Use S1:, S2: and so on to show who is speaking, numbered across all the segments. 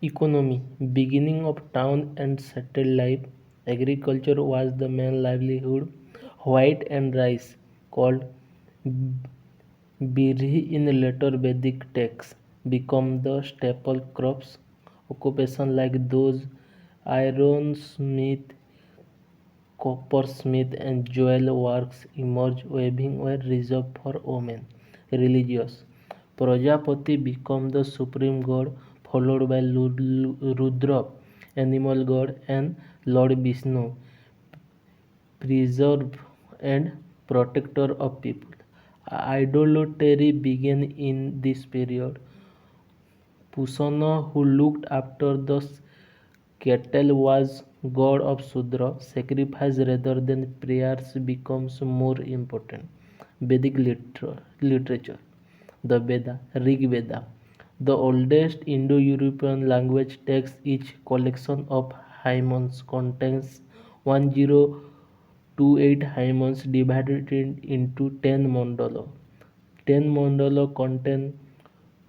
S1: Economy, beginning of town and settled life. Agriculture was the main livelihood. Wheat and rice, called birri in later Vedic texts, become the staple crops. Occupations like those ironsmith, coppersmith, and jewel works emerged. Weaving were reserved for women. Religious, Prajapati became the supreme god, followed by Rudra, animal god, and Lord Vishnu, preserver and protector of people. Idolatry began in this period. Pusana, who looked after the cattle, was god of Sudra. Sacrifice rather than prayers becomes more important. Vedic literature. The Veda, Rig Veda, the oldest Indo-European language text. Each collection of hymns contains 1028 hymns divided into 10 mandala. 10 mandala contain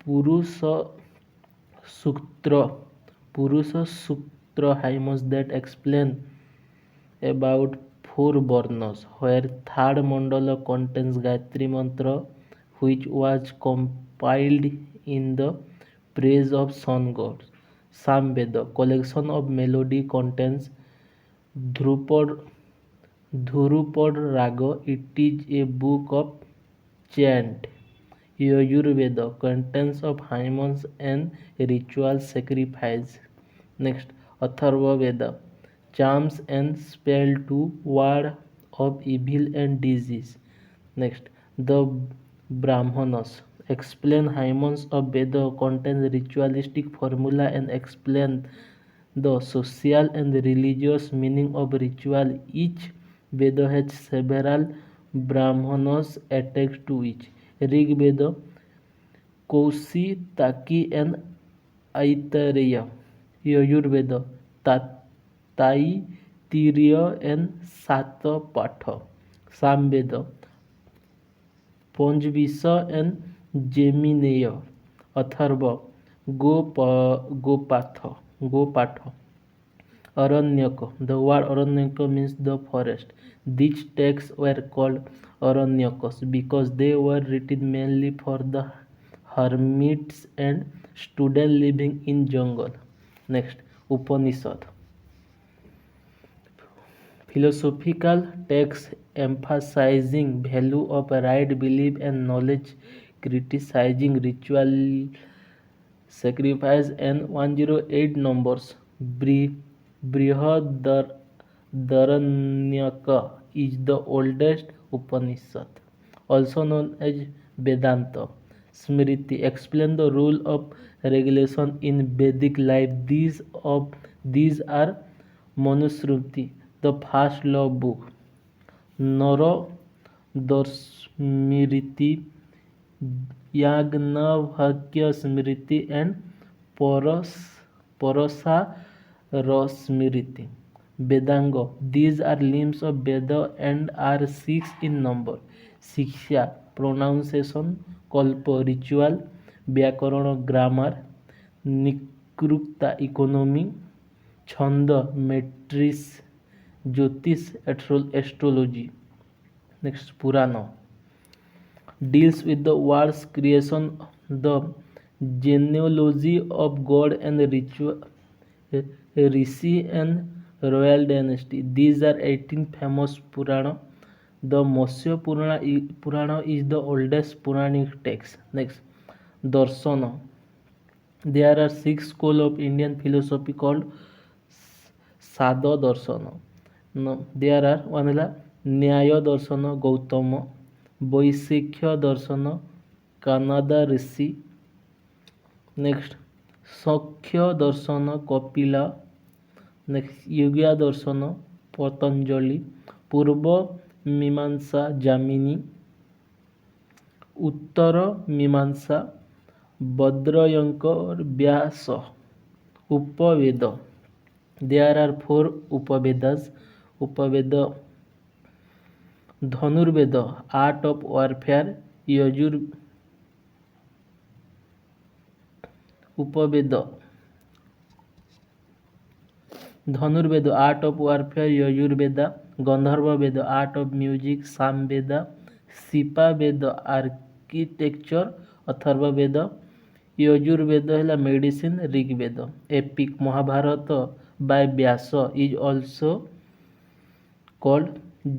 S1: Purusha Sutra, Purusha Sutra hymns that explain about four Varnas, where third mandala contains Gayatri Mantra, which was compiled in the praise of sun gods. Samveda, collection of melody, contains Dhrupad, Dhurupad Raga. It is a book of chant. Yajurveda, contains of hymns and ritual sacrifice. Next, Atharva Veda, charms and spell to ward off evil and disease. Next, the Brahmanas, explain hymns of Veda, contains ritualistic formula and explain the social and religious meaning of ritual. Each Veda has several Brahmanas attached to each. Rig Veda, Kausi, Taki, and Aitareya. Yajurveda, Taittiriya and Satapatha. Samveda, Panchvisa and Jemineya. Atharva, Gopatha. Aranyaka. The word Aranyaka means the forest. These texts were called Aranyakas because they were written mainly for the hermits and students living in jungle. Next, Upanishad. Philosophical texts emphasizing value of right belief and knowledge, criticizing ritual sacrifice, and 108 numbers. Brihadaranyaka is the oldest Upanishad, also known as Vedanta. Smriti explain the rule of regulation in Vedic life. These are Manusmriti, the first law book, Nara Smriti, Yagnavakya Smriti, and Parasa Smriti. Vedanga. These are limbs of Veda and are six in number. Shiksha, pronunciation, Kalpa, ritual, Vyakarana, grammar, Nikrukta, economy, Chanda, matrix, Jyotish, astrology. Next, Purana deals with the world's creation, the genealogy of God and ritual, rishi and royal dynasty. These are 18 famous Purana. The Purana is the oldest Puranic text. Next, Darsana. There are six schools of Indian philosophy called Sada Darsana. No, there are one is Nyaya Darsana Gautama, Vaisheshya Darsana Kanada Rishi. Next, Sakya Darsana Kapila. Next, Yuga Darsana Patanjali, Purva Mimamsa Jamini, Uttara Mimamsa Bhadrayankar Vyasa. Upaveda. There are four Upavedas. Upaveda Dhanurveda, art of warfare. Upaveda Dhanurveda art of warfare Yajurveda, Gandharva Veda art of music Samaveda, Shilpa Veda architecture Atharvaveda, Yajurveda है medicine Rigveda. Epic Mahabharata by Vyasa is also called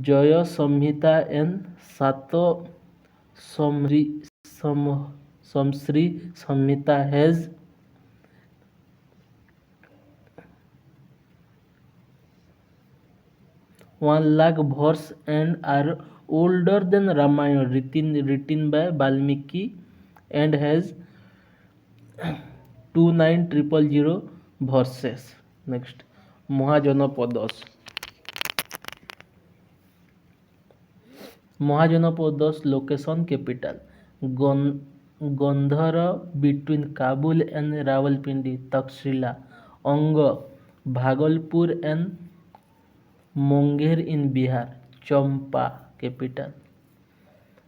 S1: Jaya Samhita and Satasahasri Samhita has 1 lakh verse and are older than Ramayana written by Valmiki and has 29000 verses. Next, Mahajanapadas. Mahajanapadas location capital Gandhara between Kabul and Rawalpindi, Takshila, Anga, Bhagalpur and Munger in Bihar, Champa capital.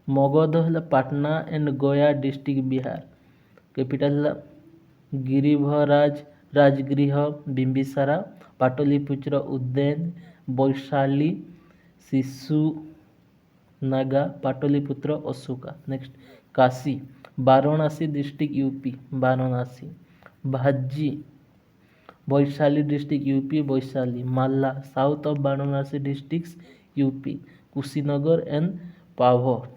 S1: Magadha Patna and Gaya district Bihar. Capital Giribharaj Rajgriha Bimbisara, Pataliputra Uddain, Boishali Sisu Naga, Pataliputra Asoka. Next, Kasi Varanasi district UP, Varanasi. Bhaji Boishali district UP, Boishali. Malla south of Varanasi districts UP, Kushinagar and Pavor.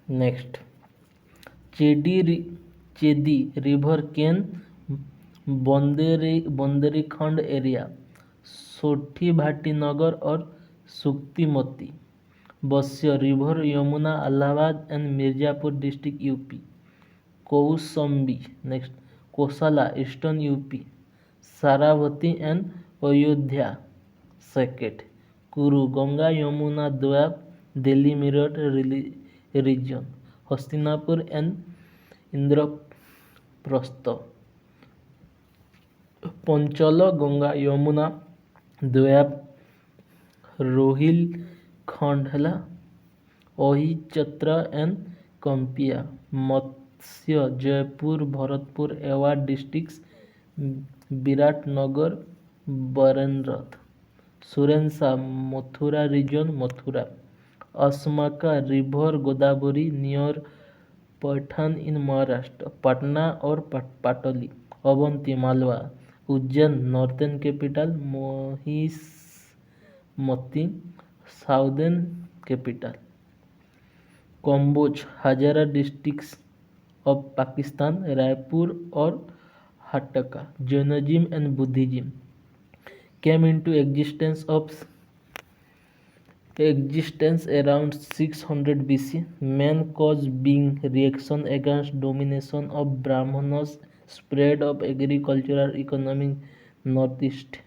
S1: Next, Chedi river Ken Bonderekhand area, Soti Bhati Nagar or Suktimati. Basya river Yamuna Allahabad and Mirzapur district UP. Kausambi. Next, Kosala eastern UP. Saravati and Ayodhya Saket. Kuru Ganga Yamuna Dwab Delhi Meerut region. Hastinapur and Indraprastha. Panchala Ganga Yamuna Dwab Rohilkhand ହେଲା Ahichatra and Kampiya. Matsya Jaipur Bharatpur Awad districts Viratnagar Baranrath. Surensa Mathura region Mathura. Asmaka river Godavari near Pathan in Maharashtra. Patna or Patali. Avanti Malwa. Ujjain northern capital. Mahismati southern capital. Kamboj Hazara districts of Pakistan. Raipur or Hataka. Jainism and Buddhism came into existence around 600 BC. Main cause being reaction against domination of Brahmanas, spread of agricultural economy northeast.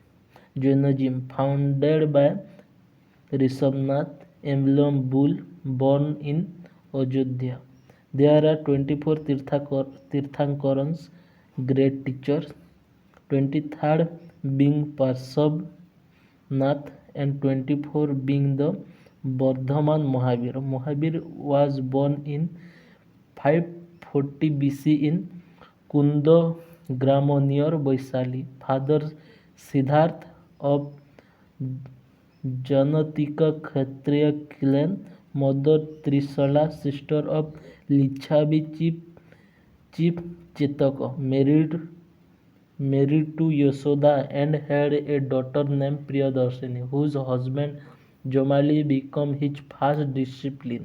S1: Jainism founded by Rishabhnath, emblem bull born in Ajodhya. There are 24 Tirthankarans, great teachers, 23rd being Parshabnath and 24 being the Bardhaman Mahavir. Mahavir was born in 540 BC in Kunda Grama near Vaishali. Father Siddharth of Janatika Kshatriya clan, mother Trishala, sister of Licchavi chief Chetaka, married to Yashoda and had a daughter named Priyadarshini, whose husband Jamali became his first disciple.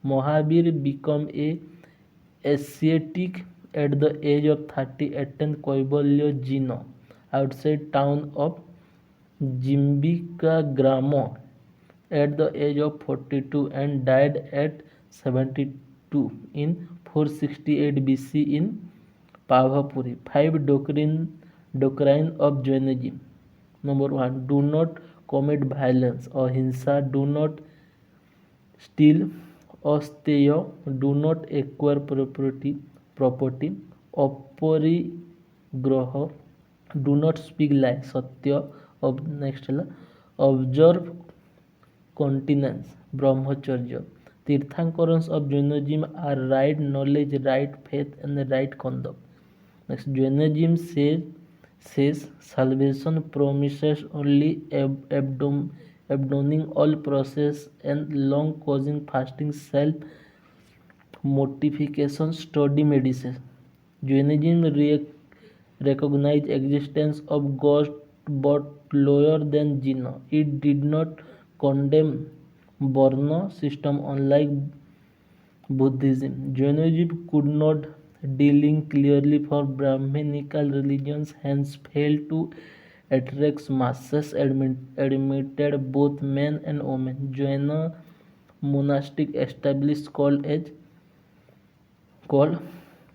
S1: Mahavir became a ascetic at the age of 30, attended Kaivalya Jina outside town of Jimbika Grama at the age of 42 and died at 72 in 468 BC in Pavapuri. 5 doctrine of Jainism. Number 1. Do not commit violence or hinsa. Do not steal. Asteya. Do not acquire property. Aparigraha. Do not speak lies. Satya. Next, observe continence. Brahmacharya. Tirthankarans of Jainism are right knowledge, right faith, and right conduct. Next, Jainism says salvation promises only abandoning all process and long causing fasting, self mortification, study medicine. Jainism recognized existence of ghost but lower than jinn. It did not condemn Varna system unlike Buddhism. Jainism could not dealing clearly for Brahminical religions, hence failed to attract masses, admitted both men and women. Jaina monastic established called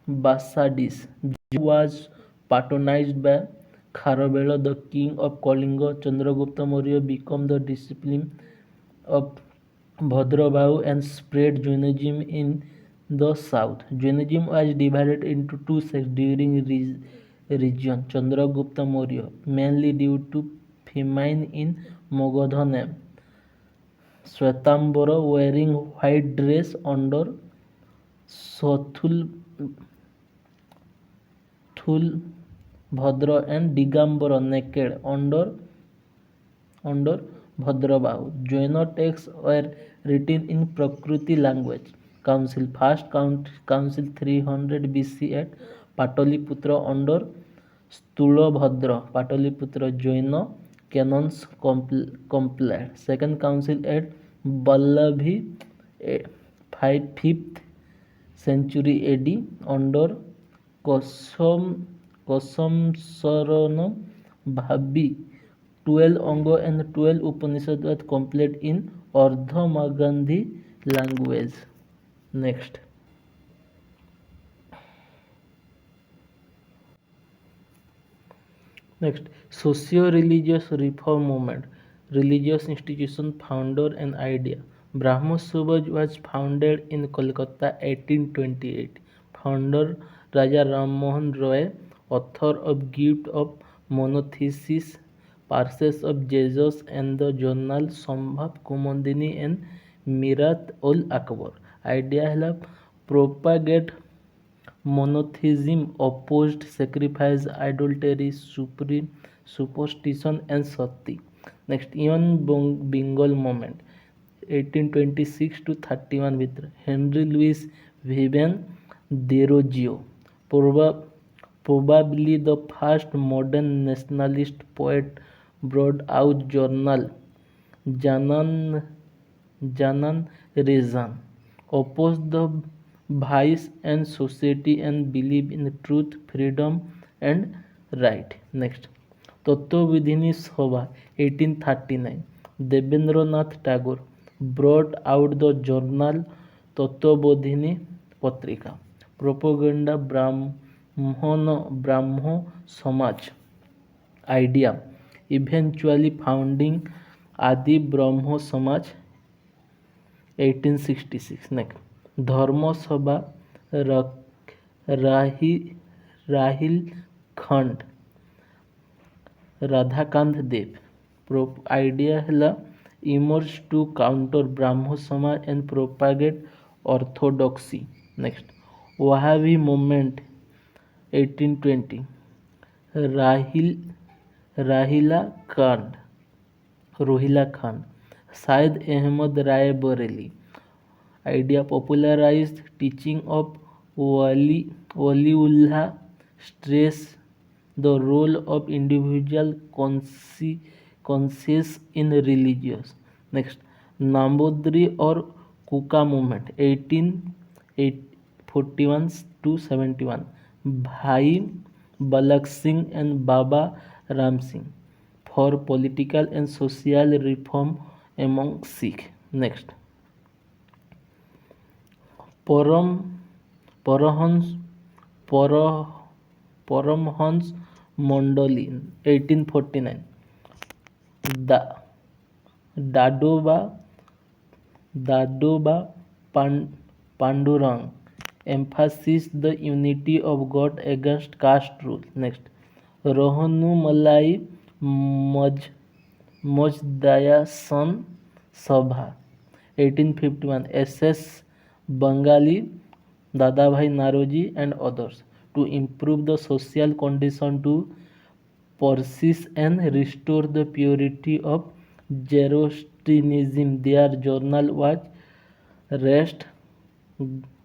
S1: Basadis. Was patronized by Kharavela, the king of Kalinga. Chandragupta Maurya became the disciple of Bhadrabahu and spread Jainism in the south. Jainism was divided into two sects during region Chandragupta Maurya, mainly due to famine in Magadha name. Swetambara wearing white dress under Sothul Bhadra and Digambara naked under Bhadrabahu. Jaina texts were written in Prakruti language. Council First Council 300 BC at Pataliputra under Stulabhadra. Pataliputra Jaina canons complied. Second Council at Vallabhi 5th century AD under Kosam Bhabi 12 Anga and 12 Upanishads were complete in Ardha Magandhi language. Next. Next, socio-religious reform movement, religious institution founder and idea. Brahmo Samaj was founded in Kolkata 1828. Founder Raja Ram Mohan Roy, author of Gift of Monothesis, Parses of Jesus and the journal Sambhav Kumandini and Mirat ul Akbar. Idea ହେଲା propagate Monotheism opposed sacrifice, idolatry, superstition, and sati. Next, Ian Bengal moment, 1826 to 31 with Henry Louis Vivian Deroggio, probably the first modern nationalist poet, brought out journal Janan Janan Rezan opposed the vice and society and believe in truth, freedom, and right. Next, Tattvavidhini Sabha 1839. Debendranath Tagore brought out the journal Tattvavidhini Patrika. Propaganda Brahmo Samaj idea, eventually founding Adi Brahmo Samaj 1866. Next, Dharma Sabha Rahi Rahil Khand Radhakant Dev. Idea ହେଲା emerged to counter Brahmo Samaj and propagate orthodoxy. Next, Wahhabi movement 1820. Rahil Rahila Khan Rohila Khan, Syed Ahmad Rai Bareli. Idea popularized teaching of Waliullah, stress the role of individual conscience in religious. Next, Nambodri or Kuka movement 1841 to 71. Bhai Balak Singh and Baba Ram Singh for political and social reform among Sikh. Next, Param Parahans Para, Paramhans Mandali 1849. Da, Dadoba Dadoba Pandurang emphasized the unity of God against caste rule. Next, Rohanu Malai Maj Majdayasan Sabha 1851 SS Bengali Dadabhai Naroji and others to improve the social condition to persist and restore the purity of Zoroastrianism. Their journal was Rest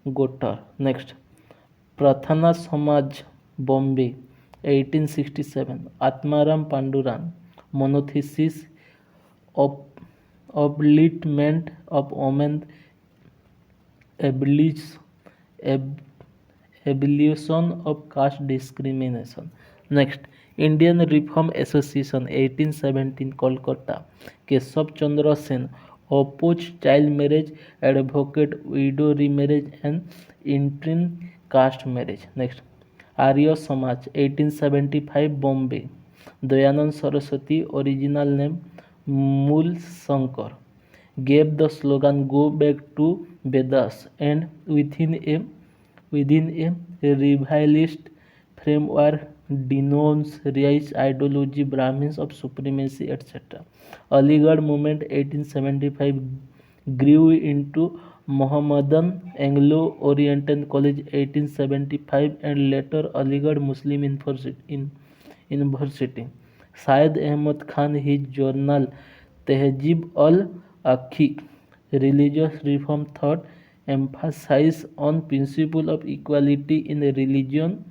S1: Gotar. Next, Prathana Samaj, Bombay, 1867. Atmaram Panduran, Monothesis, Ob- Oblitment of Women, Abolish, ab- Abolition of Caste Discrimination. Next, Indian Reform Association, 1817, Kolkata. Keshav Chandra Sen opposed child marriage, advocate widow remarriage and inter-caste marriage. Next, Arya Samaj, 1875, Bombay. Dayanand Saraswati, original name Mool Shankar, gave the slogan "Go back to Vedas" and within a revivalist framework denounced race ideology, Brahmins of supremacy, etc. Aligarh movement 1875 grew into Mohammedan Anglo-Oriental College 1875 and later Aligarh Muslim University. Syed Ahmad Khan, his journal Tehzeeb al-Akhi, religious reform thought emphasized on principle of equality in religion,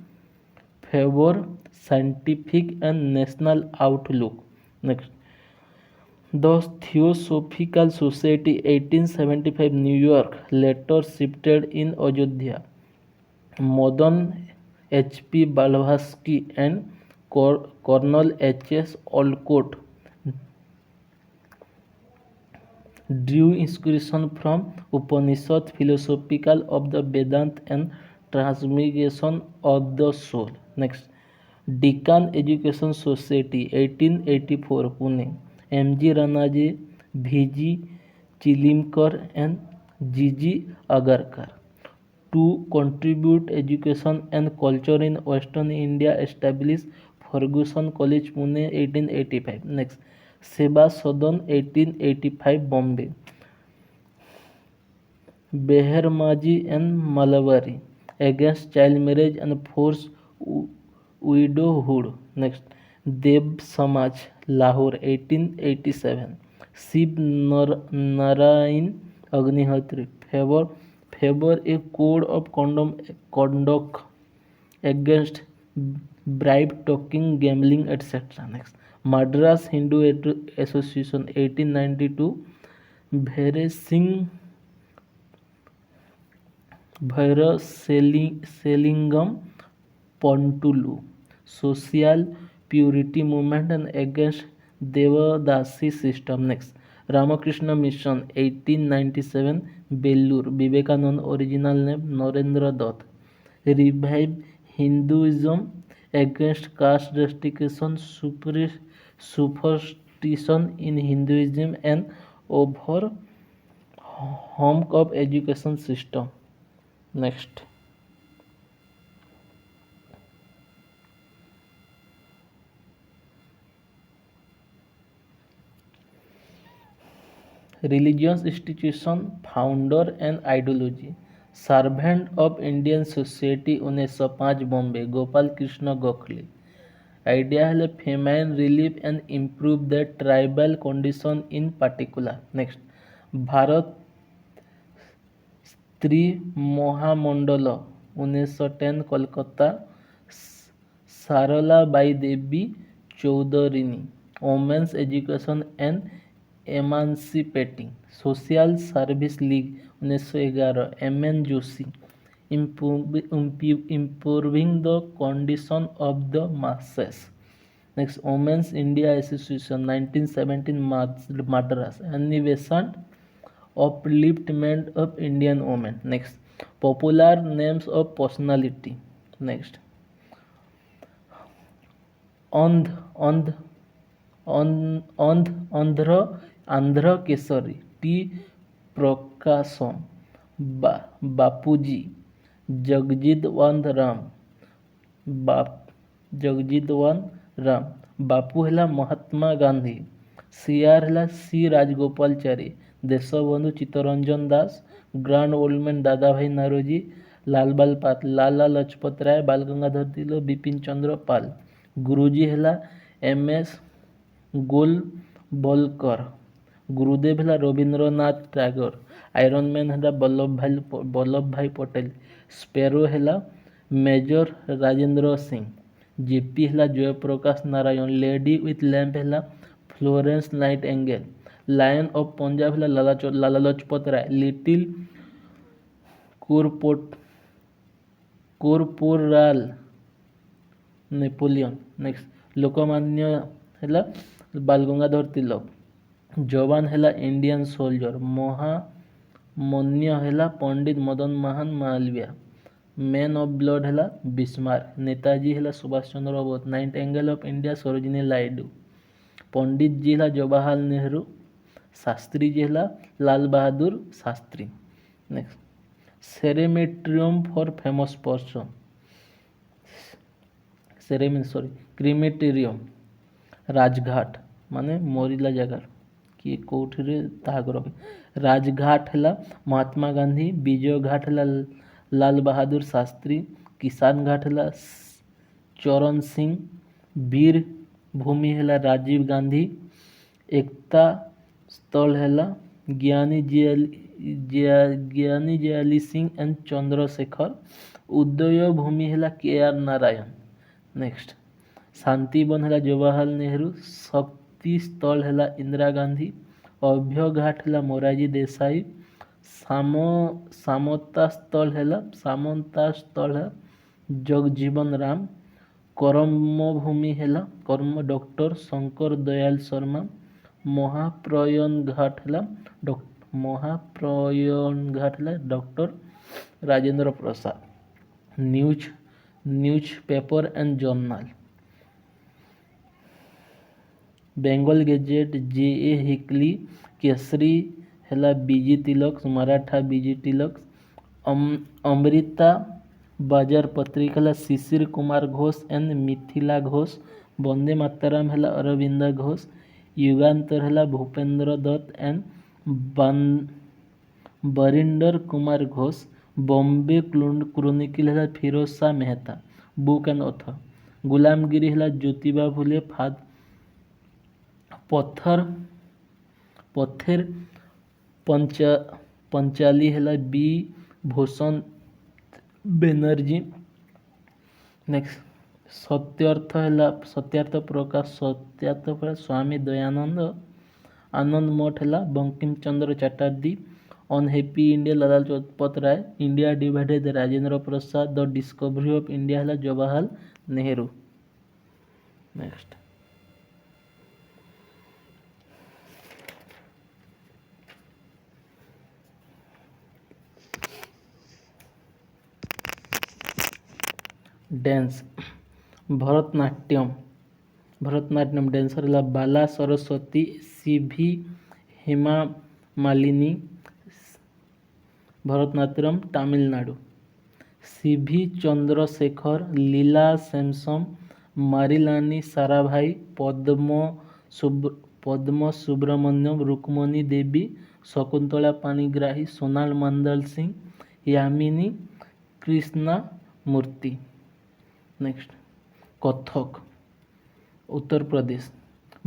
S1: favor scientific and national outlook. Next, the Theosophical Society, 1875, New York, later shifted in Ayodhya. Modern H. P. Blavatsky and Colonel H. S. Olcott drew inspiration from Upanishad philosophical of the Vedanta and transmigration of the soul. Next, Deccan Education Society, 1884, Pune. M. G. Ranaji, V. G. Chilimkar and G. G. Agarkar to contribute education and culture in Western India established Ferguson College, Pune, 1885. Next, Seva Sadan, 1885, Bombay. Behermaji and Malawari against child marriage and forced widowhood. Next, Dev Samaj, Lahore, 1887. Shiv Narayan Agnihotri favor a code of conduct against bribe talking, gambling, etc. Next, Madras Hindu Association, 1892. Bhair Singh Selingam Pontulu, social purity movement and against Devadasi system. Next, Ramakrishna Mission, 1897, Bellur, Vivekananda, original name Narendra Dutt, revive Hinduism against caste restriction, superstition in Hinduism and over home of education system. Next, religious institution, founder and ideology. Servant of Indian society 1905, Bombay, Gopal Krishna Gokhale. Idea है famine relief and improve the tribal condition in particular. Next, Bharat Stri Mahamandal 1910, Kolkata, Saralabai Devi Chaudhurani, women's education and emancipating social service league 1911, M. N. Joshi, improving the condition of the masses. Next, Women's India Association, 1917, Madras, Animation upliftment of Indian women. Next, popular names of personality. Next, Andh Andh Andhra Kesari, T. Prakasam, Bapuji, Jagjidwant Ram, Jagjidwant Ram, Bapu ହେଲା Mahatma Gandhi, CR ହେଲା C. Rajagopalachari, Deshbandhu Chittaranjan Das, grand old man दादा भाई नारोजी, लाल बाल पाल, लाला लजपत राय, बाल गंगाधर तिलक, बिपिन चंद्र पाल। गुरुजी है M S Golwalkar. गुरुदेव है Rabindranath Tagore. Iron man है Vallabh Bhai Patel. Sparrow है मेजर राजेंद्र सिंह। जेपी है Jayaprakash Narayan. Lady with lamp है Florence Nightingale. Lion of Punjab है Lala Lajpat Rai. Little corporal Napoleon. Next Lokmanya है बाल गंगाधर तिलक। जवान है इंडियन सोल्जर। महामन्य है Pandit Madan Mohan Malaviya. Man of blood है बिस्मार्क। नेताजी है Subhash Chandra Bose. Nightingale of India Sarojini Naidu. Pandit ji है जवाहरलाल नेहरू। शास्त्री जी है Lal Bahadur Shastri. Next crematorium for famous person. Crematorium Rajghat माने मरिला जगार कि कौठिरे ताहाक रखे। राजघाट है महात्मा गांधी। विजय घाट है लाल बहादुर शास्त्री। किसान घाट है चरण सिंह। वीर भूमि है राजीव गांधी। एकता स्थल है ज्ञानी जयाली सिंह एंड चंद्रशेखर। उदय भूमि है KR नारायण। नेक्स्ट शांतिवन है जवाहरलाल नेहरू। शक्ति स्थल है इंदिरा गांधी। अभ्य घाट है मोरारजी देसाई। सामंता स्थल है जगजीवन राम। कर्मभूमि है कर्म डॉक्टर शंकर दयाल शर्मा। महाप्रयाण घाट है doctor Rajendra Prasad. Newspaper and journal Bengal Gazette JA Hicky. Kesari है BG तिलक। मराठा BG तिलक। अमृता बाजार पत्रिका है शिशिर कुमार घोष एंड मिथिला घोष। वंदे मातरम है अरविंद घोष। युगांतर है भूपेंद्र दत्त एंड बरिंदर कुमार घोष। बॉम्बे क्रॉनिकल है Firoz Shah Mehta. Book and author Gulamgiri है ज्योतिबा फुले। पत्थर पंचाली है B भूषण बनर्जी। नेक्स्ट सत्यार्थ प्रकाश स्वामी दयानंद। आनंद मठ है Bankim Chandra Chatterjee. Unhappy India Lala Lajpat Rai. India divided Rajendra Prasad. The discovery of India है Jawaharlal Nehru. Next dance Bharatanatyam dancer है बाला सरस्वती। CV हेमा मालिनी। भरतनाट्यम तमिलनाडु। CV चंद्रशेखर। लीला सैमसम। मारिलानी साराभाई। पद्म सुब्रमण्यम। रुक्मणी देवी। शकुंतला पाणिग्राही। सोनाल मंडल सिंह। यामिनी कृष्णा मूर्ति। नेक्स्ट कथक उत्तर प्रदेश।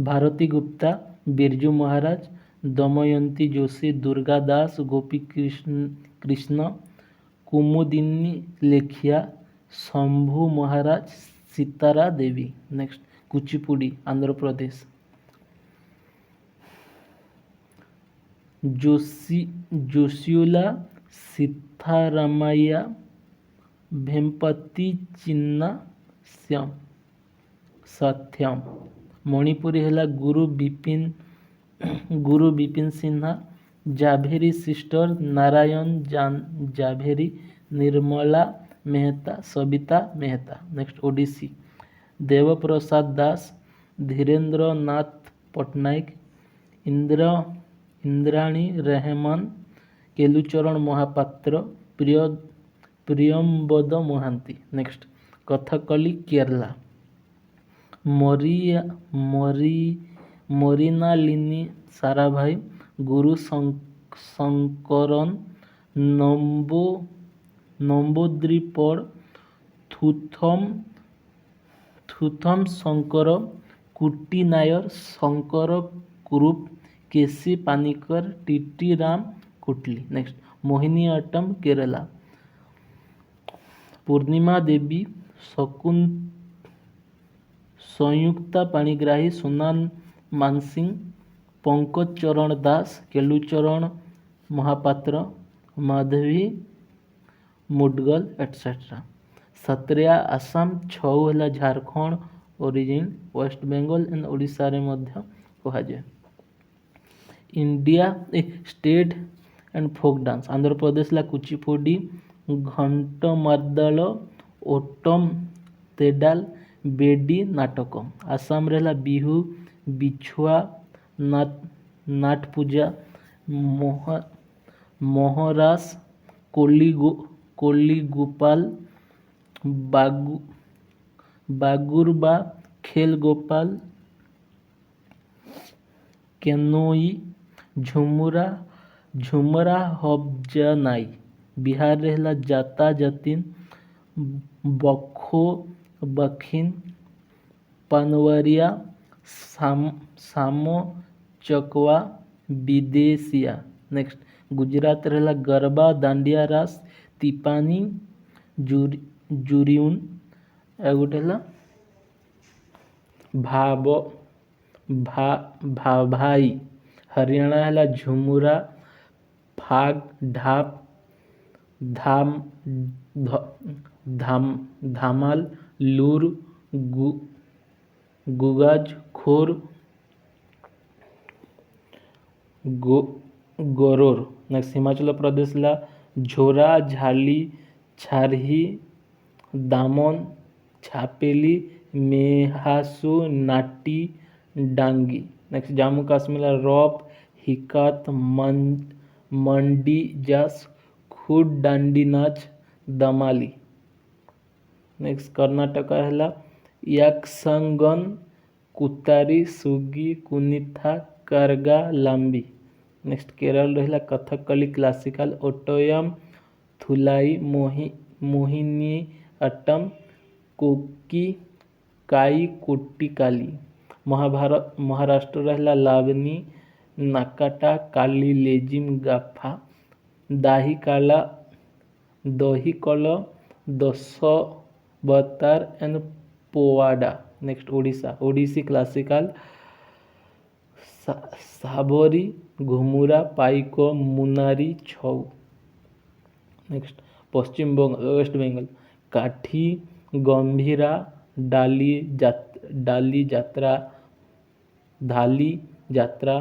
S1: भारती गुप्ता। बिरजू महाराज। दमयंती जोशी। दुर्गा दास। गोपी कृष्ण। कुमुदिनी लेखिया। शंभू महाराज। सीतारा देवी। नेक्स्ट कुचिपुड़ी आंध्र प्रदेश। जोशियुला सीतारामैया। भेम्पति चिन्ना सत्यम। मणिपुरी है गुरु Vipin Sinha. जाभेरी sister Narayan जाभेरी। Nirmala Mehta. Savita Mehta. Next Odissi Devprasad Das. Dhirendra Nath Pattnaik. Indrani Rahman. Kelucharan Mohapatra. Priyambada Mohanty. Next Kathakali Kerala. Mrinalini Sarabhai. Guru Shankaran, Namboodiripad, Thottam Thottam Shankar, Kutty Nair, Shankar Kurup, KC Panicker, TT Ram Kutli. Next Mohiniattam Kerala, Purnima Devi, Sanjukta Panigrahi, Sonal Mansingh, Pankaj Charan Das, Kelucharan Mohapatra, Madhavi Mudgal etcetera. Sattriya Assam, Chhau है झारखंड ओरिजिन, वेस्ट बेंगल एंड ओडिशा रे मध्य कहा जाए। India state and folk dance, Andhra Pradesh La Kuchipudi, घंट मार्दल, autumn तेडाल, बेडी नाटकम। आसाम रे बिहू, बिछुआ, नाट पूजा, मोहरास, कोली गोपाल, बागुरबा, खेल गोपाल, केनोई, झुमरा हबजनाई। बिहार रहला जाता जतिन, बखो बखिन, पनवरिया, सामो चकवा, विदेशिया। नेक्स्ट गुजरात रहला गरबा, दांडिया रास, तिपानी, जुरिउन। गोटे भाई। हरियाणा है झुमुरा, फाग, ढाप, धामाल, लूर, गुगाज, खोर, गोरोर। नेक्स्ट हिमाचल प्रदेश ला झोरा, झाली, छारही, दामन, छापेली, मेहासु, नाटी, डांगी। नेक्स्ट जम्मू काश्मीर ला रॉप, हिकात, मंडी जास, खुद, डांडी नाच, दमाली। नेक्स्ट कर्नाटक है याक्संगन, कुतारी, सुगी, कुनिथा, करगा, लांबी। नेक्स्ट केरल रहा कथकली क्लासिकल, ओटोयम, थुलाई, मोहिनी अट्टम, कोकी, काई, कोट्टिकाली। महाराष्ट्र रहा लावनी, नाकाटा, काली, लेजिम, गाफा, दाही Kala, Dahi Kal, Dashavatar and Powada. Next Odisha, Odissi classical, Sabri, Ghumura, Paiko, Munari, Chhau. Next Paschim Bangal, West Bengal, Kathi, Gambhira, डाली जात्रा, धाली जात्रा,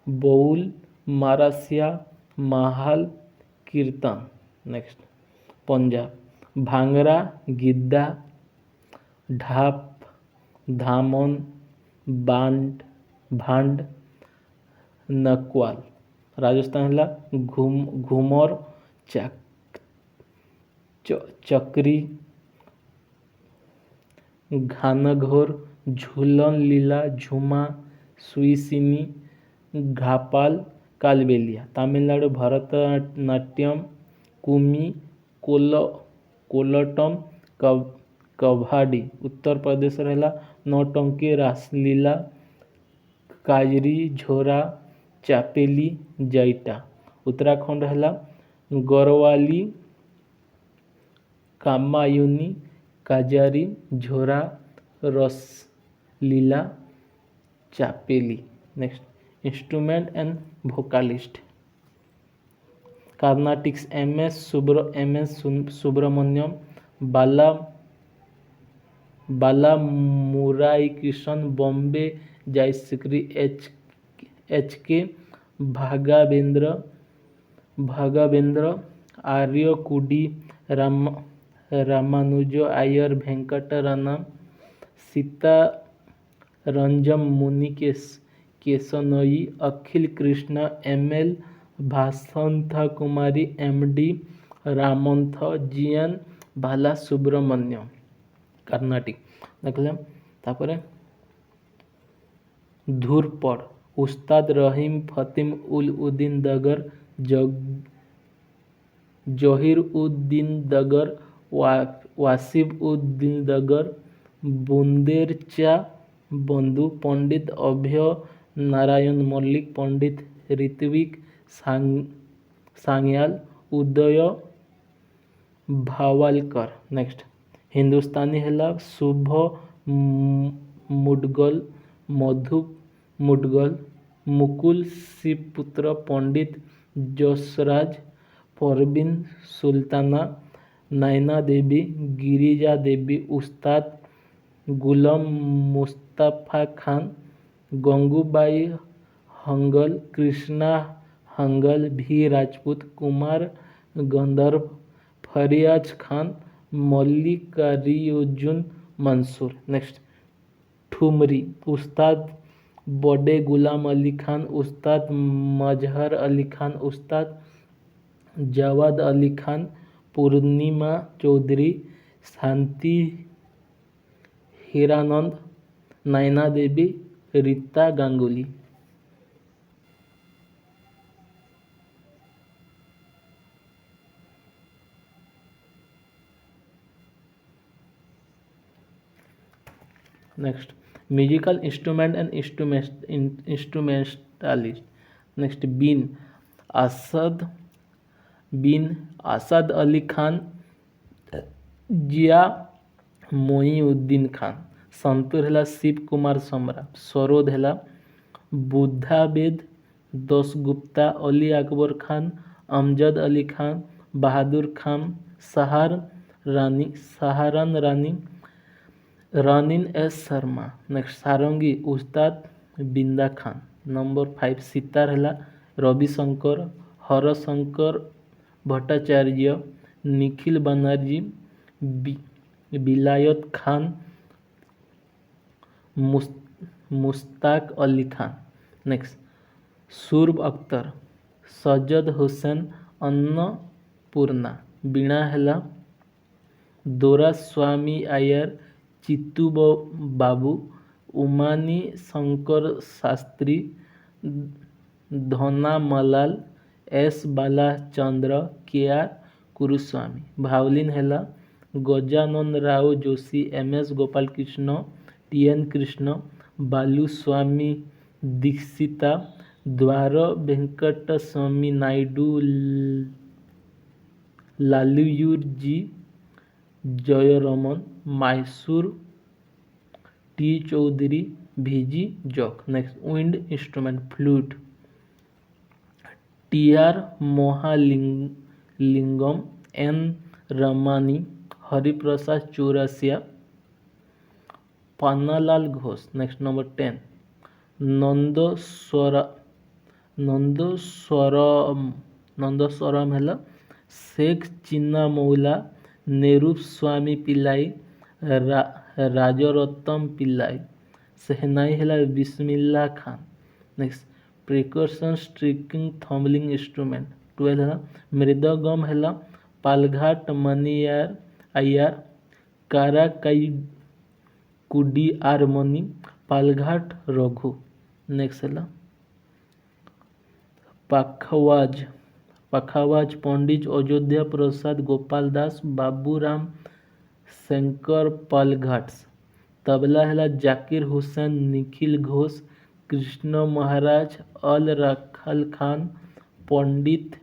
S1: बउल, मारासिया, महाल, कीर्तन। नेक्स्ट पंजाब, भांगरा, गिद्दा, ढाप, धामन, भांड, नकवाल। राजस्थान है घूमर, चक्री, घानघोर, झूलन लीला, झुमा, सुईसिनी, घापाल, कालबेलिया। तमिलनाडु भरतनाट्यम, कुमी, कोलटम, कभाडी। उत्तर प्रदेश रहा नौटंकी, रासलीला, काजरी, झोरा, चापेली, जैटा। उत्तराखंड है गरवाली, Kumaoni, Kajari, Jhora, Raslila, Chapeli. Next instrument and vocalist, Carnatics, M S. Subramaniam, Bala Muralikrishnan, Bombay Jayashri, H K. Bhagavendra, Arya Kudi, Ramanuja Iyer, Venkataraman, Sita Ranjan, केशनोई, Akhil Krishna, M L. Vasantha Kumari, M D. Ramanathan, G N. Bala Subramaniam. Carnatic देखले धूरपड़, उस्ताद रहीम फतीम उल उद्दीन दगर, जहीर उद्दीन दगर, वासिफ उद्दीन दगर, बुंदेरच्या बंधु पंडित अभय नारायण मल्लिक, पंडित ऋत्विक सांगयाल, उदय भावालकर। नेक्स्ट हिंदुस्तानी है शुभ मुडगल, मधु मुडगल, मुकुल शिवपुत्र, पंडित जसराज, परवीन सुल्ताना, नैना देवी, गिरिजा देवी, उस्ताद गुलाम मुस्तफ़ा खान, गंगूबाई हंगल, कृष्णा हंगल, भी राजपूत, कुमार गंधर्व, फरियाज खान, मल्लिकार्जुन मंसूर। नेक्स्ट ठुमरी, उस्ताद बड़े गुलाम अली खान, उस्ताद मजहर Ali Khan, Ustad Jawad Ali Khan, Purnima Chaudhary, Shanti Hiranand, Naina Devi, Rita Ganguly. Next musical instrument and instrumentalist. Next Been Asad Ali Khan, Zia Mohiuddin Khan. Santoor है शिव कुमार सम्राट। सरोद है बुद्धाबेद दसगुप्ता, अली अकबर खान, अमजद अली खान, बहादुर खान, सहारन रानी, रनीन S Sharma. Next Sarangi, Ustad Binda Khan. Number 5 Sitar है रविशंकर, हरशंकर भट्टाचार्य, निखिल बनर्जी, बिलायत खान, मुश्ताक अली खान। नेक्स्ट सुरब अख्तर, सज्जद हुसैन, अन्नपूर्णा। बीणा है दोरा स्वामी आयर, चित्तू बाबू, उमानी शंकर शास्त्री, धना मलाल, एस बालाचंद्र, के आर कुरुस्वामी। भावलिन है Gajanan Rao Joshi, M S Gopal Krishna, T N Krishna, Baluswamy Dikshita, Dwaram Venkata Swamy Naidu, Lalur G Jayaraman, Mysore T Chowdhury, V G Jog. Next wind instrument flute, T R Mahalingam, N Ramani, Hariprasad Chaurasia, Pannalal Ghosh. Next number 10 Nadaswaram है शेख चिन्ना मौला, नेहरू स्वामी पिल्लाई, राजरत्तम पिल्लाई। सहनाई है Bismillah Khan. Next percussion striking tumbling instrument 12 है मृदगम है पालघाट मनियार अय्यार, काराकाई कुडी आरमनी, पालघाट रघु। नेक्स्ट है पखावाज पंडित अयोध्या प्रसाद, गोपाल दास, बाबूराम शंकर पालघाट। तबला है जाकिर हुसैन, निखिल घोष, कृष्ण महाराज, अल रखल खान, पंडित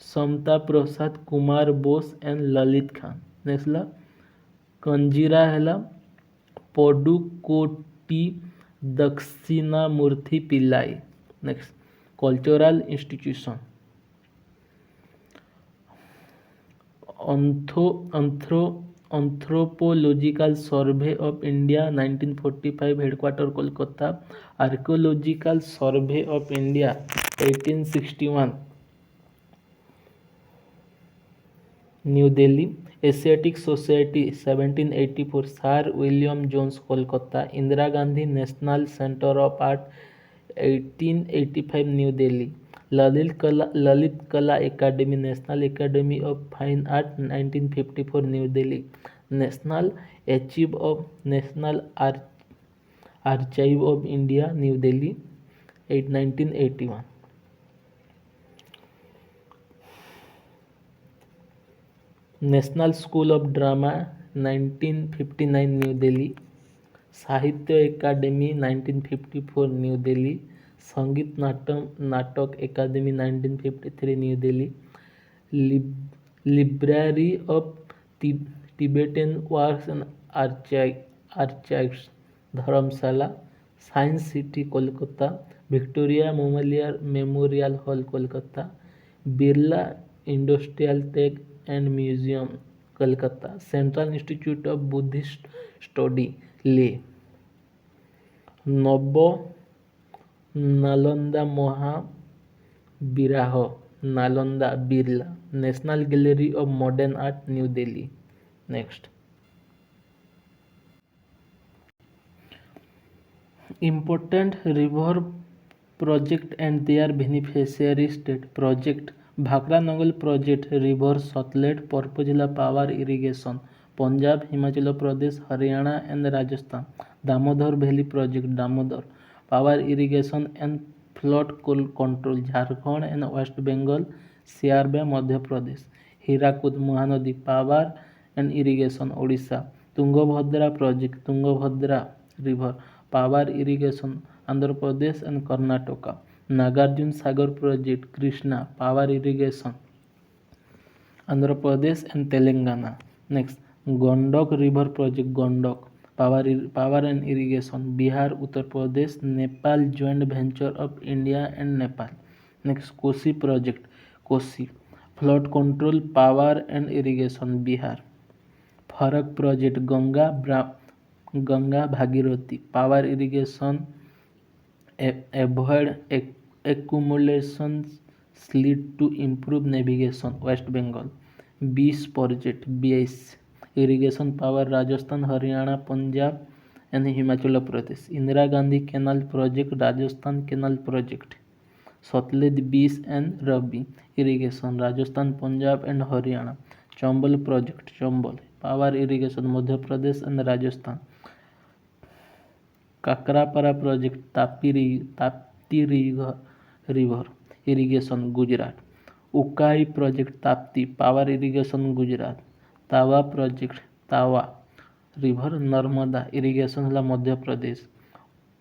S1: समता प्रसाद, कुमार बोस एंड ललित खान। नेक्स्ट कंजीरा है Pudukottai Dakshinamurthy Pillai. Next cultural institution anthropological survey of India 1945 headquarter Kolkata, archaeological survey of India 1861 New Delhi, Asiatic Society 1784 Sir William Jones Kolkata, Indira Gandhi National Centre of Art 1885 New Delhi, Lalit Kala Academy, National Academy of Fine Art 1954 New Delhi, National Archive of India New Delhi, 1981. National School of Drama 1959 New Delhi, Sahitya Akademi 1954 New Delhi, Sangeet Natak Akademi 1953 New Delhi, library of Tibetan works and archives Dharamshala, science city Kolkata, Victoria Memorial Hall Kolkata, Birla Industrial Tech and Museum Kolkata, Central Institute of Buddhist Study Leh, Nav Nalanda Mahavihara Nalanda Birla, National Gallery of Modern Art New Delhi. Next, important river project and their beneficiary state. Project Bhakra Nangal project river सतलेज पर्पजिला power irrigation Punjab, Himachal Pradesh, Haryana and Rajasthan. Damodar valley project Damodar power irrigation and flood control Jharkhand and West Bengal share by Madhya Pradesh. Hirakud Mahanadi power and irrigation Odisha. Tungabhadra project Tungabhadra river power irrigation Andhra Pradesh and Karnataka. Nagarjuna Sagar project Krishna power irrigation Andhra Pradesh and Telangana. Next, Gandak river project Gandak power and irrigation Bihar, Uttar Pradesh, Nepal joint venture of India and Nepal. Next, Kosi project Kosi flood control power and irrigation Bihar. Farakka project Ganga Bhagirathi power irrigation avoid accumulation silt to improve navigation West Bengal. 20 project 22 irrigation power Rajasthan, Haryana, Punjab and Himachal Pradesh. Indira Gandhi canal project Rajasthan, canal project Sutlej 20 and Ravi irrigation Rajasthan, Punjab and Haryana. Chambal project Chambal power irrigation Madhya Pradesh and Rajasthan. Kakrapar project Tapti river irrigation Gujarat. Ukai project Tapti power irrigation Gujarat. Tawa project Tawa river Narmada irrigation है Madhya Pradesh.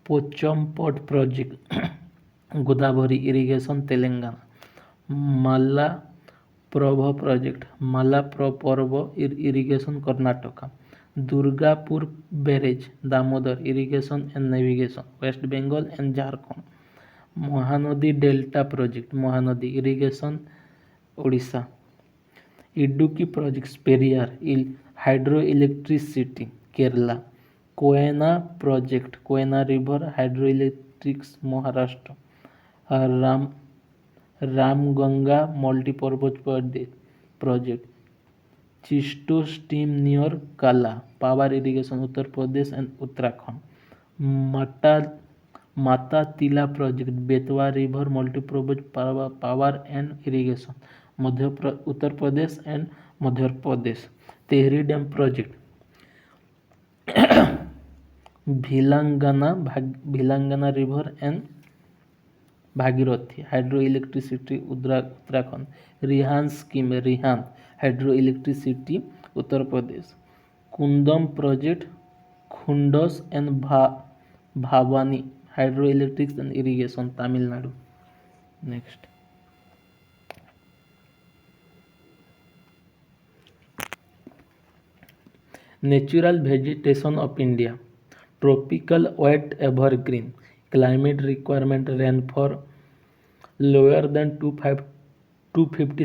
S1: Pochampad project Godavari irrigation Telangana. Malaprabha project मालाप्रपर्व irrigation Karnataka. Durgapur barrage Damodar irrigation and navigation West Bengal and Jharkhand. Mahanadi delta project Mahanadi irrigation Odisha. Idukki project Periyar hydro electricity Kerala. Koyna project Koyna river hydro electrics Maharashtra. Ramganga multipurpose project चिस्टो stream near Kala power irrigation Uttar Pradesh and Uttarakhand. Matatila project Betwa river multipurpose power and irrigation Uttar Pradesh and Madhya Pradesh. Tehri dam project Bhilangana river and Bhagirathi hydro electricity Uttarakhand. Rihand scheme Rihand hydro electricity Uttar Pradesh. Kundah project खुंडस and Bhavani hydro electrics and irrigation Tamil Nadu. Next, natural vegetation of India. Tropical wet evergreen climate requirement rainfall lower than 250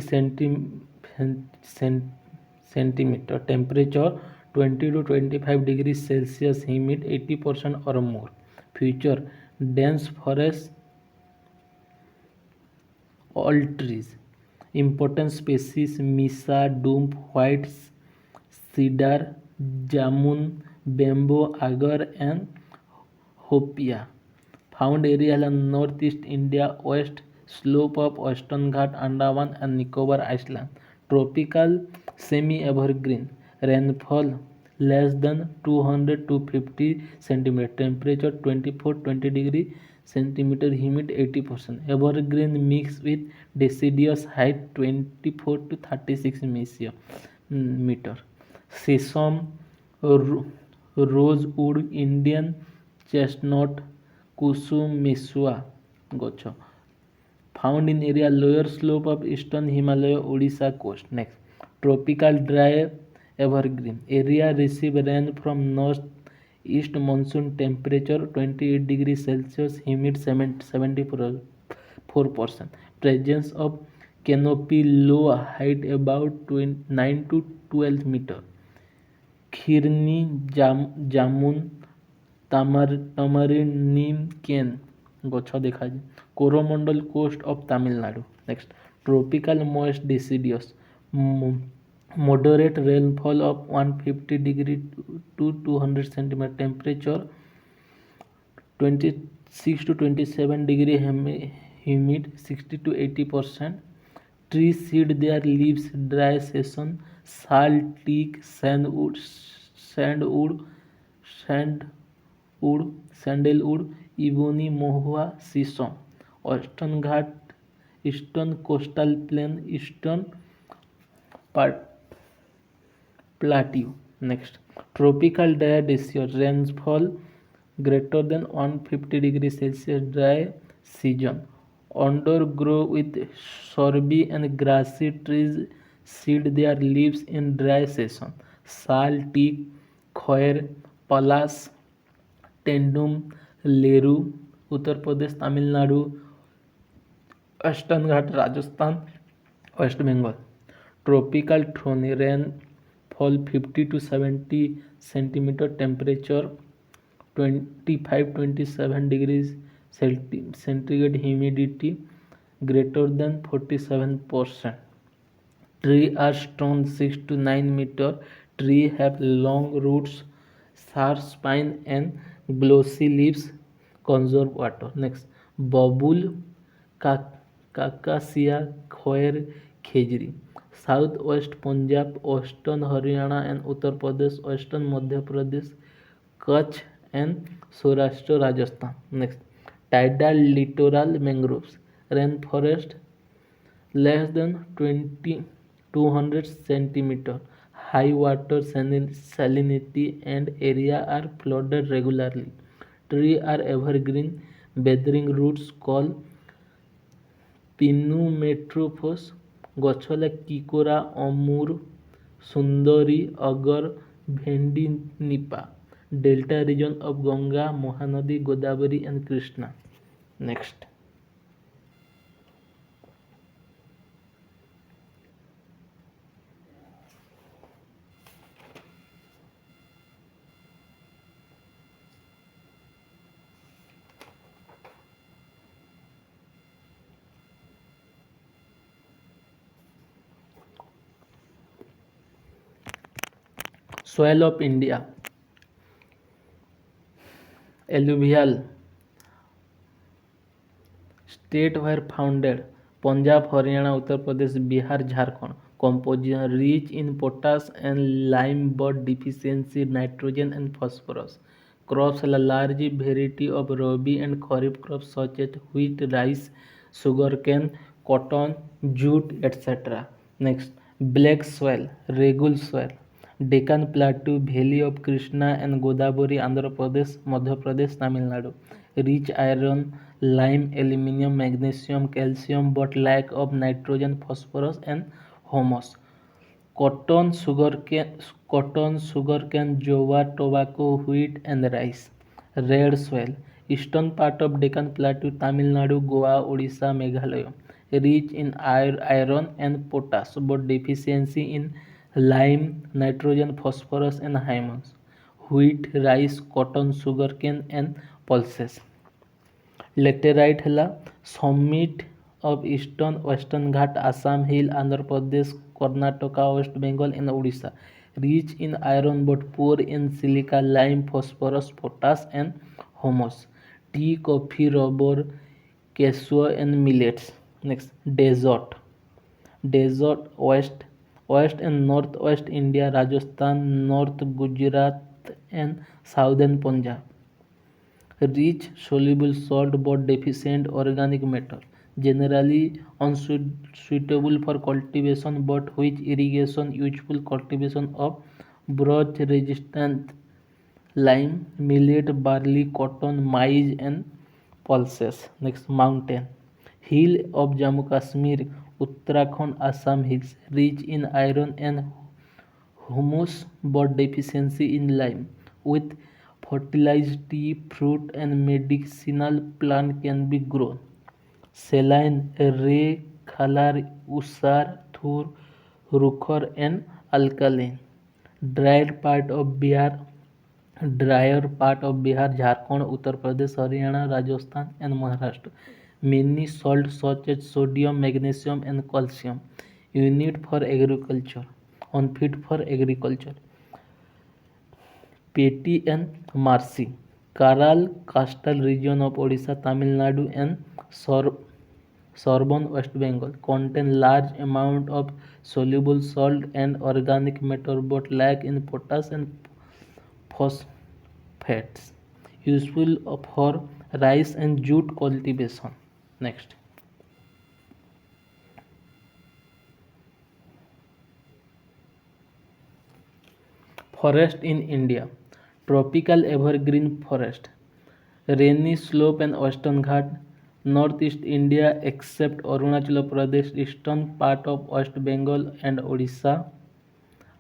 S1: centimeter, temperature 20 to 25 degrees Celsius, humid 80% or more. Future dense forest, all trees. Important species misa, doom, white cedar, jamun, bamboo, agar and hopia. Found area northeast India, west slope of Western Ghat, Andaman and Nicobar Island. Tropical semi-evergreen, rainfall less than 200 to 50 centimeter, temperature 24-20 degree centimeter, humid 80%. Evergreen mix with deciduous, height 24 to 36 meter. Sesame, rosewood, Indian chestnut, kusum mesua ଗଛ found in area lower slope of eastern Himalaya, Odisha coast. Next, tropical dry evergreen area receive rain from north east monsoon, temperature 28 degrees Celsius, humid 74%, presence of canopy, low height about 9 to 12 meter, खिरनी, jamun, tamarind, neem, cane ଗଛ ଦେଖାଯାଏ. Coromandel coast of Tamil Nadu. Next, tropical moist deciduous, moderate rainfall of 150 degree to 200 centimeter, temperature 26 to 27 degree, humid 60 to 80%. Trees shed their leaves dry season, sal, teak, sandalwood, ebony, mohua, sisam. Western Ghat, eastern coastal plain, eastern plateau. Next, tropical dry desert, rainfall greater than 150 degrees Celsius, dry season. Undergrow with shrubby and grassy trees shed their leaves in dry season. Sal, teak, khair, palas, टेंडुम, लेरू, Uttar Pradesh, Tamil Nadu, Western Ghat, Rajasthan, West Bengal. Tropical thorny, rainfall 50 to 70 centimeter, temperature 25-27 degrees centigrade, humidity greater than 47%. Trees are strong 6 to 9 meter. Trees have long roots, sharp spine and glossy leaves. Conserve water. Next, babul, काकासिया, khair, khejri. South west Punjab, western Haryana and Uttar Pradesh, western Madhya Pradesh, Kutch and Saurashtra, Rajasthan. Next, tidal littoral mangroves, rain forest less than 200 centimeter, high water salinity and area are flooded regularly. Trees are evergreen, bearing roots called pinumetrophos. ଗଛ ହେଲା କିକୋରା, ଅମୁର, ସୁନ୍ଦରୀ, ଅଗର, ଭେଣ୍ଡି, Nipah. Delta region of Ganga, Mahanadi, Godavari and Krishna. Next, soil of India, alluvial state were founded Punjab, Haryana, Uttar Pradesh, Bihar, Jharkhand. Composition rich in potash and lime but deficiency nitrogen and phosphorus. Crops a large variety of rabi and kharif crops such as wheat, rice, sugarcane, cotton, jute, etc. Next, black soil, regular soil, Deccan Plateau, Valley of Krishna and Godavari, Andhra Pradesh, Madhya Pradesh, Tamil Nadu. Rich iron, lime, aluminum, magnesium, calcium, but lack of nitrogen, phosphorus and humus. Cotton, sugarcane, jowar, tobacco, wheat and rice. Red soil, eastern part of Deccan Plateau, Tamil Nadu, Goa, Odisha, Meghalaya. Rich in iron and potash, but deficiency in lime, nitrogen, phosphorus and humus. Wheat, rice, cotton, sugarcane and pulses. Laterite ହେଲା summit of eastern western Ghat, Assam hill, Andhra Pradesh, Karnataka, West Bengal and Odisha. Rich in iron but poor in silica, lime, phosphorus, potash and humus. Tea, coffee, rubber, cashew and millets. Next, desert west and northwest India, Rajasthan, north Gujarat and southern Punjab. rich soluble salt but deficient organic matter, generally unsuitable for cultivation but which irrigation useful cultivation of drought resistant lime, millet, barley, cotton, maize, and pulses. Next, mountain. Hill of Jammu Kashmir, Uttarakhand, Assam hills, rich in iron and humus but deficiency in lime. With fertilized tea, fruit, and medicinal plant can be grown. Saline, ray, khalar, usar, thur, rukhar, and alkaline. Dried part of Bihar, drier part of Bihar, Jharkhand, Uttar Pradesh, Haryana, Rajasthan, and Maharashtra. Many salts such as sodium, magnesium, and calcium. Unit for agriculture. Unfit for agriculture. Petty and marshy. Karal, coastal region of Odisha, Tamil Nadu, and Sorbonne, West Bengal, contain large amount of soluble salt and organic matter but lack in potash and phosphates, useful for rice and jute cultivation. Next, forest in India, tropical evergreen forest, rainy slope and western Ghat, northeast India except Arunachal Pradesh, eastern part of West Bengal and Odisha,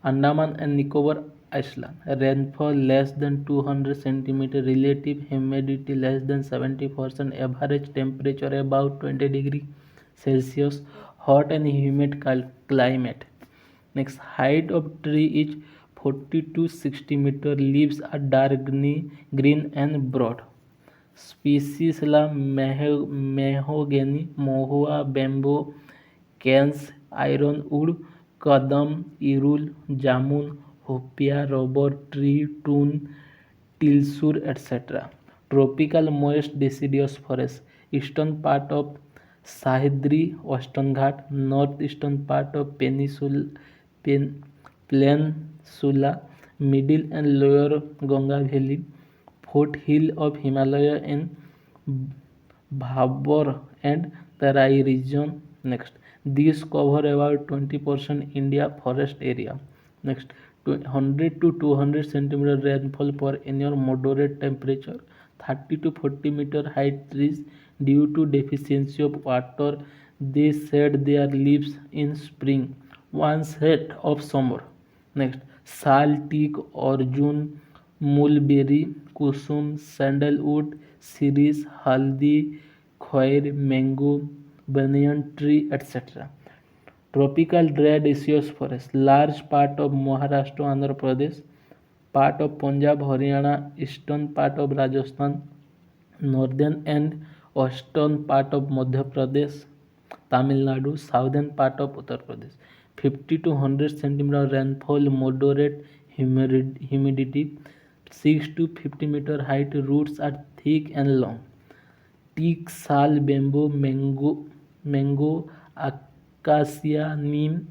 S1: Andaman and Nicobar Island. Rainfall less than 200 cm, relative humidity less than 70%, average temperature about 20 degrees Celsius, hot and humid climate. Next, height of tree is 40 to 60 meter, leaves are dark green and broad. Species la mahogany, mahua, bamboo, canes, ironwood, kadam, irul, jamun, hopia, rubber tree, tun, tilsur, etc. Tropical moist deciduous forest, eastern part of Sahyadri, Western Ghat, northeastern part of Peninsula, middle and lower Ganga Valley, foothill of Himalaya in Bhabur and Tarai region. Next, these cover about 20% India forest area. Next, 100 to 200 centimeter rainfall per annual, moderate temperature, 30 to 40 meter height trees. Due to deficiency of water, they shed their leaves in spring, once set of summer. Next, sal, teak, arjun, mulberry, kusum, sandalwood, cerise, haldi, khoir, mango, banyan tree, etc. Tropical dry deciduous forest, large part of Maharashtra, Andhra Pradesh, part of Punjab, Haryana, eastern part of Rajasthan, northern and western part of Madhya Pradesh, Tamil Nadu, southern part of Uttar Pradesh. 50 to 100 centimeter rainfall, moderate humidity, 6 to 50 meter height, roots are thick and long. Teak, sal, bamboo, mango, acacia, neem,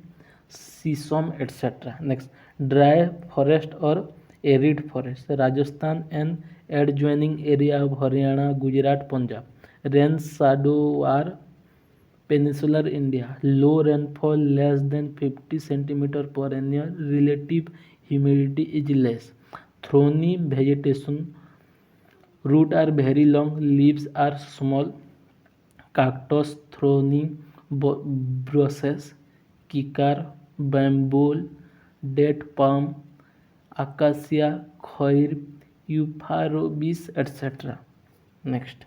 S1: sisam, etc. Next, dry forest or arid forest, Rajasthan and adjoining area of Haryana, Gujarat, Punjab. Rain shadow are peninsular India. Low rainfall less than 50 centimeter per annum. Relative humidity is less. Thorny vegetation. Roots are very long. Leaves are small. Cactus, thorny bushes, kikar, bamboo, date palm, acacia, khoir, euphorbis, etc. Next.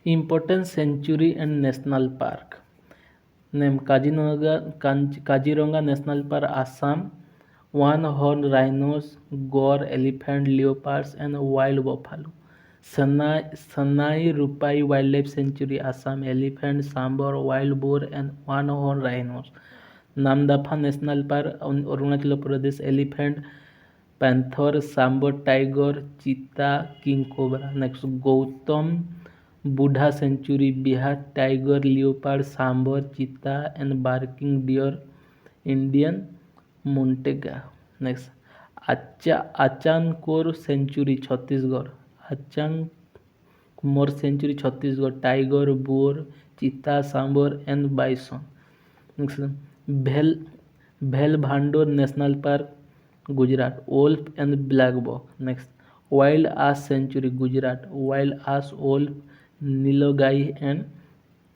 S1: Important sanctuary and national park. Name Kaziranga National Park, Assam. One horned rhinos, gore, elephant, leopards, and wild buffalo. Sanai Rupai Wildlife Sanctuary, Assam, elephant, sambar, wild boar and one-horned rhinos. Namdapha National Park, Arunachal Pradesh, elephant, panther, sambar, tiger, cheetah, king cobra. Next, Gautam Buddha Sanctuary, Bihar, tiger, leopard, sambar, cheetah and barking deer, Indian Montega. Next, Achankor Sanctuary, Chhattisgarh, Achankmore Sanctuary, Chhattisgarh, tiger, boar, cheetah, sambar and bison. Next, Bhel Bhandor National Park, Gujarat, wolf and black buck. Next, Wild Ass Sanctuary, Gujarat, wild ass, wolf, nilgai and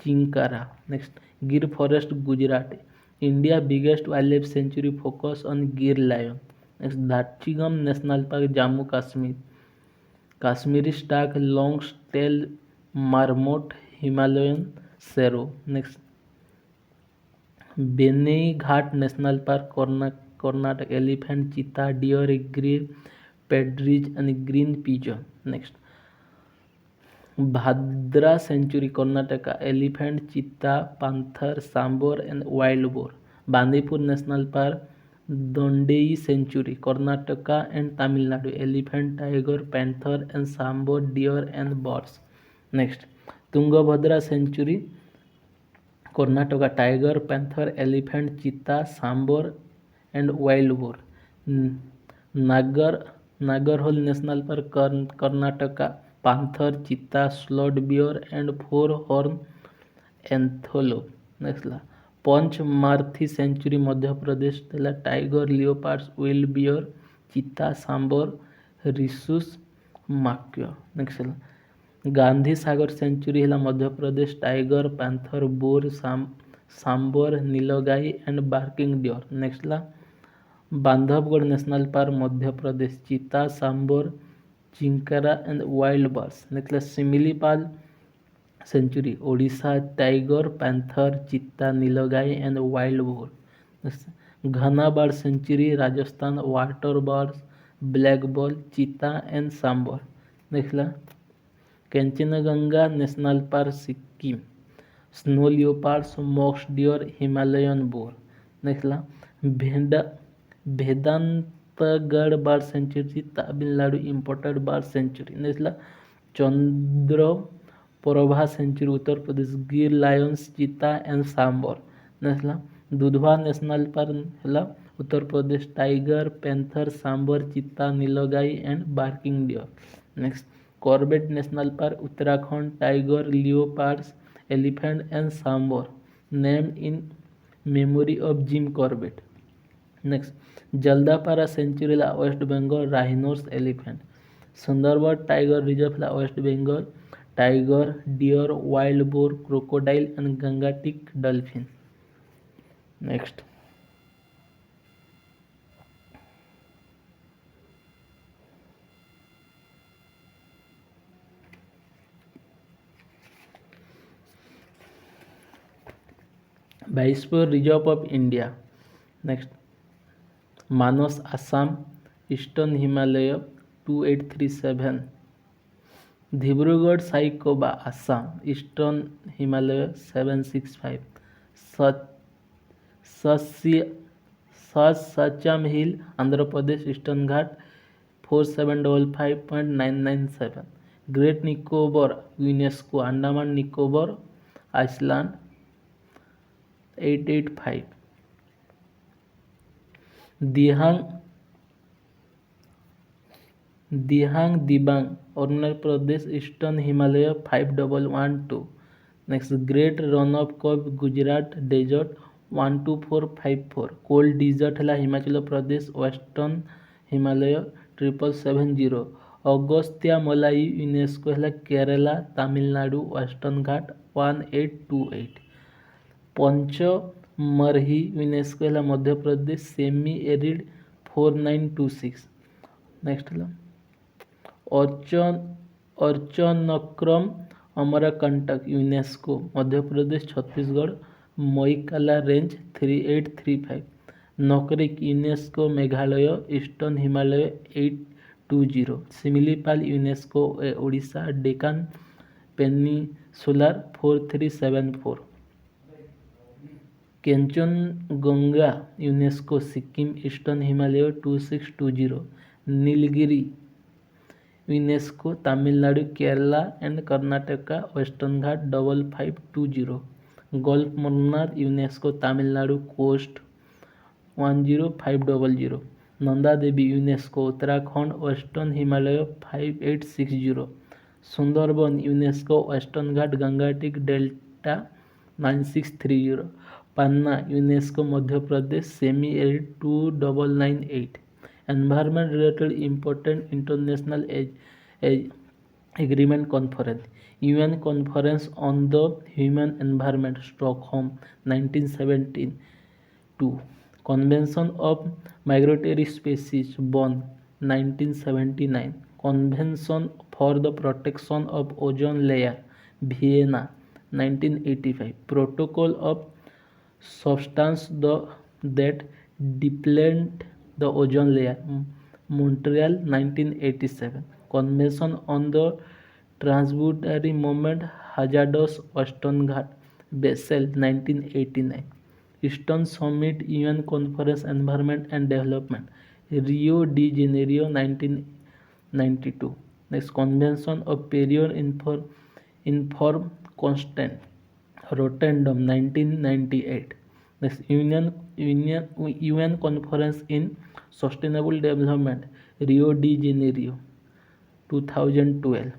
S1: chinkara. Next, Gir Forest, Gujarat, India biggest wildlife sanctuary focus on Gir lion. Next, Dhatchigam National Park, Jammu Kashmir, Kashmiri stag, long tail marmot, Himalayan sero. Next, Beni Ghat National Park, Karnataka, elephant, cheetah, deer, grizzly, partridge and green pigeon. Next, Bhadra Sanctuary, Karnataka, elephant, cheetah, panther, sambar and wild boar. Bandipur National Park, Dondei Sanctuary, Karnataka and Tamil Nadu, elephant, tiger, panther and sambar, deer and birds. Next, Tungabhadra Sanctuary, Karnataka, tiger, panther, elephant, cheetah, sambar and wild boar. Nagarhole National Park, Karnataka, panther, cheetah, slot bear and four-horned antelope. Next, Panchmarthi Sanctuary, Madhya Pradesh, tiger, leopards, wild bear, cheetah, sambar, rhesus, makya. Next, Gandhi Sagar Sanctuary है Madhya Pradesh, tiger, panther, boar, sambar, nilgai and barking deer. Next ला Bandhavgarh National Park, Madhya Pradesh, cheetah, sambar, chinkara and wild birds. Next ला Similipal sanctuary, Odisha, tiger, panther, cheetah, nilgai and wild boar. घनाबाड़ sanctuary, Rajasthan, water birds, black ball, cheetah and sambar. Next ला Kanchenjunga National Park, Sikkim, snow leopards, mox deer, Himalayan boar. Next la Vedantagad Bird Sanctuary, Tamil Nadu, imported bird sanctuary. Next la Chandraprabha Sanctuary, Uttar Pradesh, Gir lions, cheetah and sambar. Next la Dudhwa National Park la Uttar Pradesh, tiger, panther, sambar, cheetah, nilgai and barking deer. Next, Corbett National Park, Uttarakhand, tiger, leopards, elephant and sambar, named in memory of Jim Corbett. Next, Jaldapara Sanctuary, West Bengal, rhinos, elephant. Sundarban Tiger Reserve, West Bengal, tiger, deer, wild boar, crocodile and Gangetic dolphin. Next. Biosphere Reserve of India. Next, Manas, Assam, Eastern Himalaya 2837. Dhibrugarh Saikoba, Assam, Eastern Himalaya 765. Sacham Hill, Andhra Pradesh, Eastern Ghat 4755.997. Great Nicobar, UNESCO, Andaman Nicobar Island 885. Dihang Dibang, Arunachal Pradesh, Eastern Himalaya 5112. Next, Great Run of Kutch, Gujarat Desert 12454. Cold Desert है Himachal Pradesh, Western Himalaya 7770. Agastya Malai, UNESCO है Kerala, Tamil Nadu, Western Ghat 1828. Pachmarhi, UNESCO है Madhya Pradesh, semi arid 4926. Next है Achanakmar Amarkantak, UNESCO, Madhya Pradesh, Chhattisgarh, Maikal range 3835. Nokrek, UNESCO, Meghalaya, Eastern Himalaya 20 Similipal UNESCO Odisha Deccan Peninsular 4374 Kenchenjunga UNESCO Sikkim Eastern Himalaya 2620 Nilgiri UNESCO Tamil Nadu Kerala and Karnataka Western Ghat 5520 Gulf Munnar UNESCO Tamil Nadu Coast 10500 Nanda Devi UNESCO Uttarakhand Western Himalaya 5860 Sundarban UNESCO Western Ghat Gangetic Delta 9630 Panna UNESCO Madhya Pradesh Semi-arid 2998 Environment related important international agreement conference UN Conference on the Human Environment Stockholm 1972 Convention of Migratory Species Bonn 1979 Convention for the Protection of Ozone Layer Vienna 1985 Protocol of Substance that deplete the ozone layer Montreal 1987 Convention on the Transbordary Movement Hazardous Western Ghat Basel 1989 Eastern Summit UN Conference Environment and Development Rio de Janeiro 1992 Next Convention of Period Inform Constant Rotterdam 1998 Next UN Conference in Sustainable Development Rio de Janeiro 2012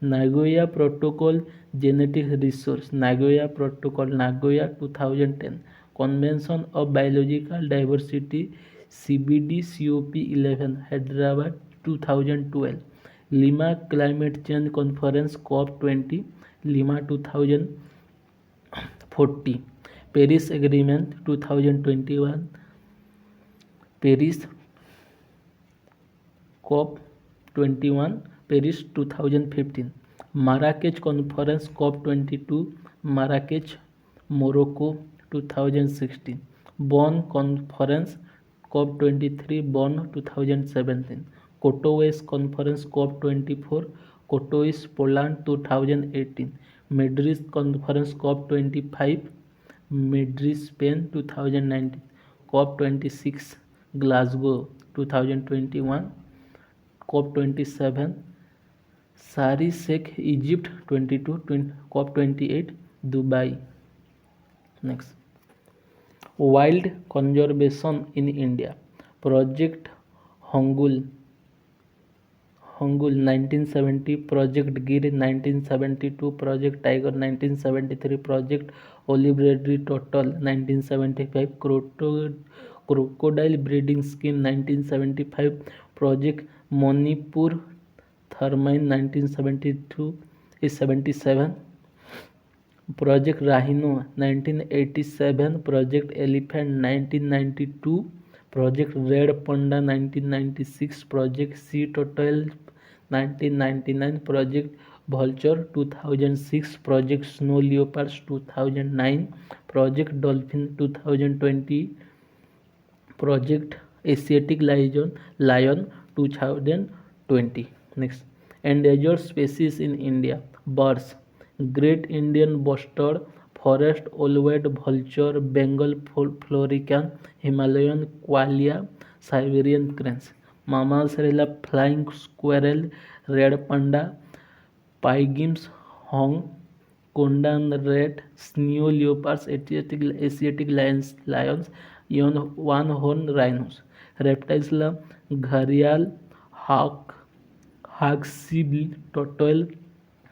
S1: Nagoya Protocol Genetic Resource Nagoya Protocol Nagoya 2010 Convention of Biological Diversity CBD COP11 Hyderabad 2012 Lima Climate Change Conference COP20 Lima 2040 Paris Agreement 2021 Paris COP21 Paris 2015 Marrakech Conference COP22 Marrakech Morocco 2016 Bonn Conference COP23 Bonn 2017 Katowice Conference COP24 Katowice Poland 2018 Madrid Conference COP25 Madrid Spain 2019 COP26 Glasgow 2021 COP27 Sharm Sheikh Egypt 22 COP28 Dubai Next Wild Conservation in India Project Hongul 1970 Project Gir 1972 Project Tiger 1973 Project Olive Ready Total 1975 Crocodile Breeding Scheme 1975 Project Manipur Thermine 1977 Project Rhino 1987 Project Elephant 1992 Project Red Panda 1996 Project Sea Turtle 1999 Project Vulture 2006 Project Snow Leopards 2009 Project Dolphin 2020 Project Asiatic Lion 2020 Next Endangered Species in India Birds Great Indian Bustard Forest Owl Vulture Bengal Florican Himalayan Qualia Siberian Cranes Mammals Flying Squirrel Red Panda Pygmies Hong Kondan rat, snow leopards, Asiatic lions, one-horned rhinos, reptiles gharial, hawk, seal, turtle,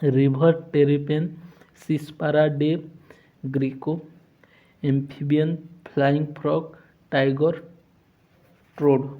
S1: river terrapin, Cispara de greco, amphibian, flying frog, tiger, toad.